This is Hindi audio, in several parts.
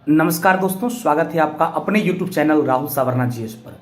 नमस्कार दोस्तों, स्वागत है आपका अपने YouTube चैनल राहुल सावरना जीएस पर।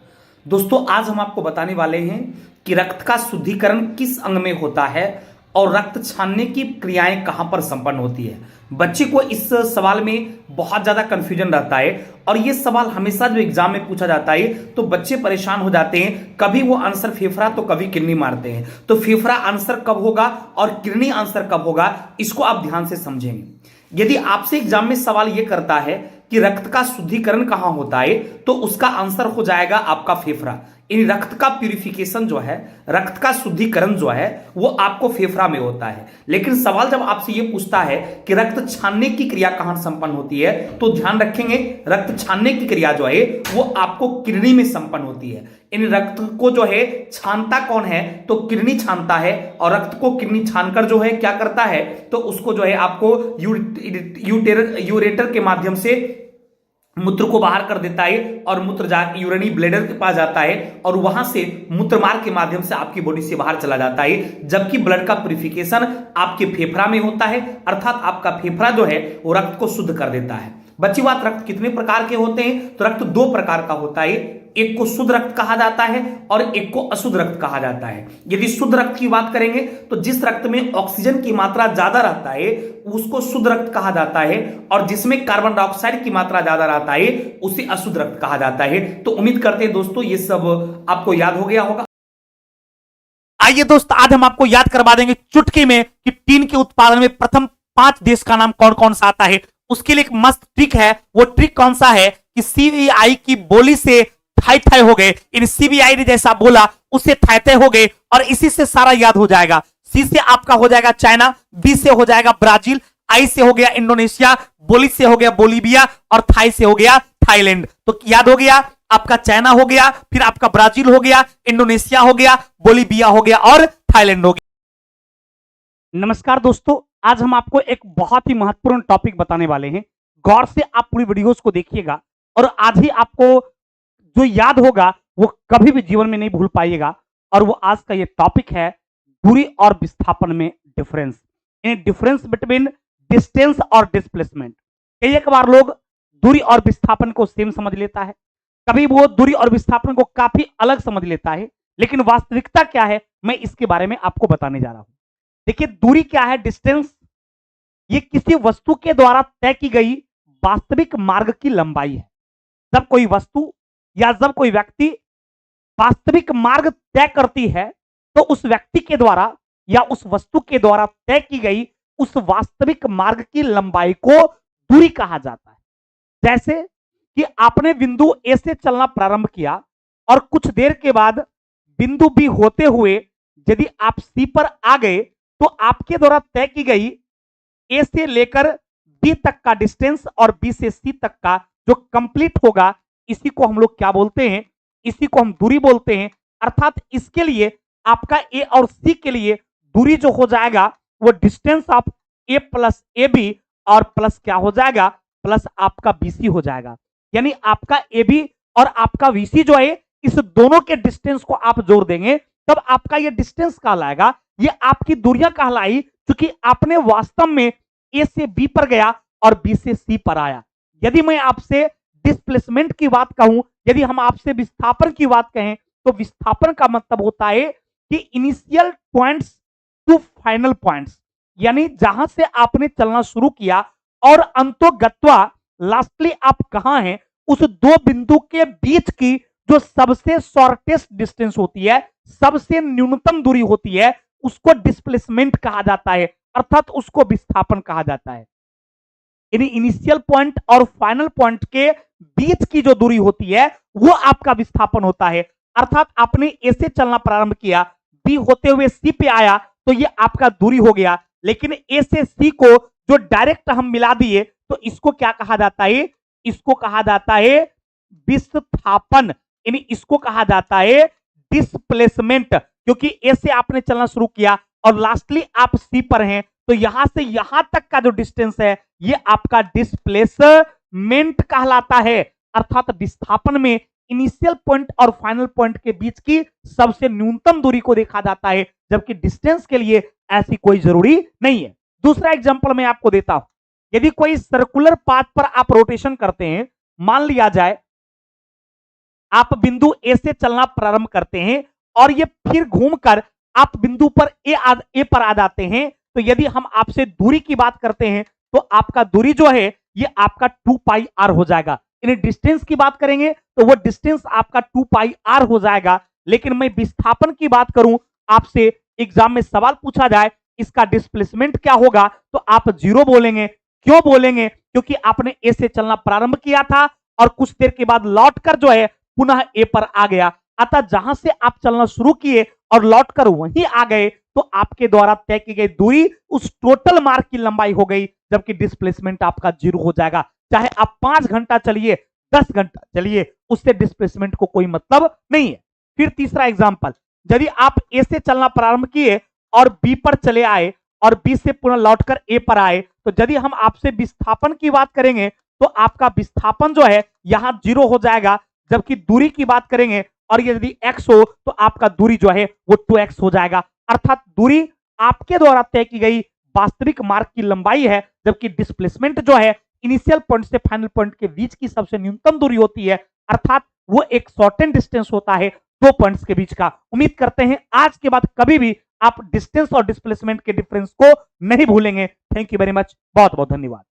दोस्तों, आज हम आपको बताने वाले हैं कि रक्त का शुद्धिकरण किस अंग में होता है और रक्त छानने की क्रियाएं कहां पर संपन्न होती है। बच्चे को इस सवाल में बहुत ज्यादा कंफ्यूजन रहता है और ये सवाल हमेशा जो एग्जाम में पूछा जाता है तो बच्चे परेशान हो जाते हैं। कभी वो आंसर फेफड़ा तो कभी किडनी मारते हैं, तो फेफड़ा आंसर कब होगा और किडनी आंसर कब होगा, इसको आप ध्यान से समझेंगे। यदि आपसे एग्जाम में सवाल यह करता है कि रक्त का शुद्धिकरण कहां होता है, तो उसका आंसर हो जाएगा आपका फेफड़ा। इन रक्त का प्यूरिफिकेशन जो है, रक्त का शुद्धिकरण जो है, वो आपको फेफड़ा में होता है। लेकिन सवाल जब आपसे ये पूछता है कि रक्त छानने की क्रिया कहां संपन्न होती है, तो ध्यान रखेंगे रक्त छानने की क्रिया जो है वो आपको किडनी में संपन्न होती है। इन रक्त को जो है छानता कौन है, तो किडनी छानता है। और रक्त को किडनी छानकर जो है क्या करता है, तो उसको जो है आपको यूरेटर के माध्यम से मूत्र को बाहर कर देता है और मूत्र यूरिनरी ब्लैडर के पास जाता है और वहां से मूत्रमार्ग के माध्यम से आपकी बॉडी से बाहर चला जाता है। जबकि ब्लड का प्यूरिफिकेशन आपके फेफड़ा में होता है, अर्थात आपका फेफड़ा जो है वो रक्त को शुद्ध कर देता है। बच्ची बात, रक्त कितने प्रकार के होते हैं, तो रक्त दो प्रकार का होता है। एक को शुद्ध रक्त कहा जाता है और एक को अशुद्ध रक्त कहा जाता है। यदि शुद्ध रक्त की बात करेंगे तो जिस रक्त में ऑक्सीजन की मात्रा ज्यादा रहता है उसको शुद्ध रक्त कहा जाता है, और जिसमें कार्बन डाइऑक्साइड की मात्रा ज्यादा रहता है उसे अशुद्ध रक्त कहा जाता है। तो उम्मीद करते हैं दोस्तों ये सब आपको याद हो गया होगा। आइए दोस्त, आज हम आपको याद करवा देंगे चुटकी में कि टीन के उत्पादन में प्रथम 5 देश का नाम कौन कौन सा आता है। उसके लिए एक मस्त ट्रिक है। वो ट्रिक कौन सा है कि सीबीआई की बोली से थाई थाई हो गए, इन सीबीआई ने जैसा बोला उससे थाई थाई हो गए और इसी से सारा याद हो जाएगा। सी से आपका हो जाएगा चाइना, बी से हो जाएगा ब्राजील, आई से हो गया इंडोनेशिया, बोली से हो गया बोलीविया और थाई से हो गया थाईलैंड। तो याद हो गया आपका चाइना हो गया, फिर आपका ब्राजील हो गया, इंडोनेशिया हो गया, बोलीविया हो गया और थाईलैंड हो गया। नमस्कार दोस्तों, आज हम आपको एक बहुत ही महत्वपूर्ण टॉपिक बताने वाले हैं। गौर से आप पूरी वीडियोस को देखिएगा और आज ही आपको जो याद होगा वो कभी भी जीवन में नहीं भूल पाइएगा। और वो आज का ये टॉपिक है दूरी और विस्थापन में difference, in difference between distance और डिस्प्लेसमेंट। कई एक बार लोग दूरी और विस्थापन को सेम समझ लेता है, कभी वो दूरी और विस्थापन को काफी अलग समझ लेता है। लेकिन वास्तविकता क्या है, मैं इसके बारे में आपको बताने जा रहा हूं। देखिए, दूरी क्या है, डिस्टेंस, ये किसी वस्तु के द्वारा तय की गई वास्तविक मार्ग की लंबाई है। जब कोई वस्तु या जब कोई व्यक्ति वास्तविक मार्ग तय करती है तो उस व्यक्ति के द्वारा या उस वस्तु के द्वारा तय की गई उस वास्तविक मार्ग की लंबाई को दूरी कहा जाता है। जैसे कि आपने बिंदु ए से चलना प्रारंभ किया और कुछ देर के बाद बिंदु बी होते हुए यदि आप सी पर आ गए तो आपके द्वारा तय की गई ए से लेकर बी तक का डिस्टेंस और बी से सी तक का जो कंप्लीट होगा, इसी को हम लोग क्या बोलते हैं, इसी को हम दूरी बोलते हैं। अर्थात इसके लिए आपका ए और सी के लिए दूरी जो हो जाएगा वो distance of a plus a b और प्लस क्या हो जाएगा, प्लस आपका बीसी हो जाएगा। यानी आपका ए बी और आपका वीसी जो है, इस दोनों के डिस्टेंस को आप जोड़ देंगे तब आपका ये डिस्टेंस कहलाएगा, ये आपकी दूरियां कहलाई, क्योंकि आपने वास्तव में ए से बी पर गया और बी से सी पर आया। यदि मैं आपसे डिस्प्लेसमेंट की बात कहूं, यदि हम आपसे विस्थापन की बात कहें, तो विस्थापन का मतलब होता है कि initial points to final points, यानी जहां से आपने चलना शुरू किया और अंतोगत्वा लास्टली आप कहां हैं, उस दो बिंदु के बीच की जो सबसे शॉर्टेस्ट डिस्टेंस होती है, सबसे न्यूनतम दूरी होती है, उसको डिस्प्लेसमेंट कहा जाता है, अर्थात उसको विस्थापन कहा जाता है। इनिशियल पॉइंट और फाइनल पॉइंट के बीच की जो दूरी होती है वो आपका विस्थापन होता है। अर्थात आपने ए से चलना प्रारंभ किया, बी होते हुए सी पे आया, तो ये आपका दूरी हो गया। लेकिन ए से सी को जो डायरेक्ट हम मिला दिए तो इसको क्या कहा जाता है, इसको कहा जाता है विस्थापन, यानी इसको कहा जाता है डिस्प्लेसमेंट। क्योंकि ए से आपने चलना शुरू किया और लास्टली आप सी पर हैं, तो यहां से यहां तक का जो डिस्टेंस है ये आपका डिस्प्लेसमेंट कहलाता है। अर्थात विस्थापन में इनिशियल पॉइंट और फाइनल पॉइंट के बीच की सबसे न्यूनतम दूरी को देखा जाता है, जबकि डिस्टेंस के लिए ऐसी कोई जरूरी नहीं है। दूसरा एग्जांपल मैं आपको देता हूं। यदि कोई सर्कुलर पाथ पर आप रोटेशन करते हैं, मान लिया जाए आप बिंदु ए से चलना प्रारंभ करते हैं और ये फिर घूमकर आप बिंदु पर ए पर आ जाते हैं, तो यदि हम आपसे दूरी की बात करते हैं तो आपका दूरी जो है ये आपका 2 पाई आर हो जाएगा। इन डिस्टेंस की बात करेंगे तो वो डिस्टेंस आपका 2 पाई आर हो जाएगा। लेकिन मैं विस्थापन की बात करूं, आपसे एग्जाम में सवाल पूछा जाए इसका डिस्प्लेसमेंट क्या होगा, तो आप 0 बोलेंगे। क्यों बोलेंगे? क्योंकि आपने ए से चलना प्रारंभ किया था और कुछ देर के बाद लौटकर जो है पुनः ए पर आ गया। अतः जहां से आप चलना शुरू किए और लौटकर वहीं आ गए तो आपके द्वारा तय की गई दूरी उस टोटल मार्ग की लंबाई हो गई, जबकि डिस्प्लेसमेंट आपका 0 हो जाएगा। चाहे आप 5 घंटा चलिए, 10 घंटा चलिए, उससे डिस्प्लेसमेंट को कोई मतलब नहीं है। फिर तीसरा एग्जाम्पल, यदि आप ए से चलना प्रारंभ किए और बी पर चले आए और बी से पुनः लौटकर ए पर आए, तो यदि हम आपसे विस्थापन की बात करेंगे तो आपका विस्थापन जो है यहां 0 हो जाएगा, जबकि दूरी की बात करेंगे और यदि x हो तो आपका दूरी जो है वो 2x हो जाएगा। अर्थात दूरी आपके द्वारा तय की गई वास्तविक मार्ग की लंबाई है, जबकि डिस्प्लेसमेंट जो है इनिशियल पॉइंट से फाइनल पॉइंट के बीच की सबसे न्यूनतम दूरी होती है। अर्थात वो एक शॉर्टेन डिस्टेंस होता है 2 पॉइंट्स के बीच का। उम्मीद करते हैं आज के बाद कभी भी आप डिस्टेंस और डिस्प्लेसमेंट के डिफरेंस को नहीं भूलेंगे। थैंक यू वेरी मच, बहुत बहुत धन्यवाद।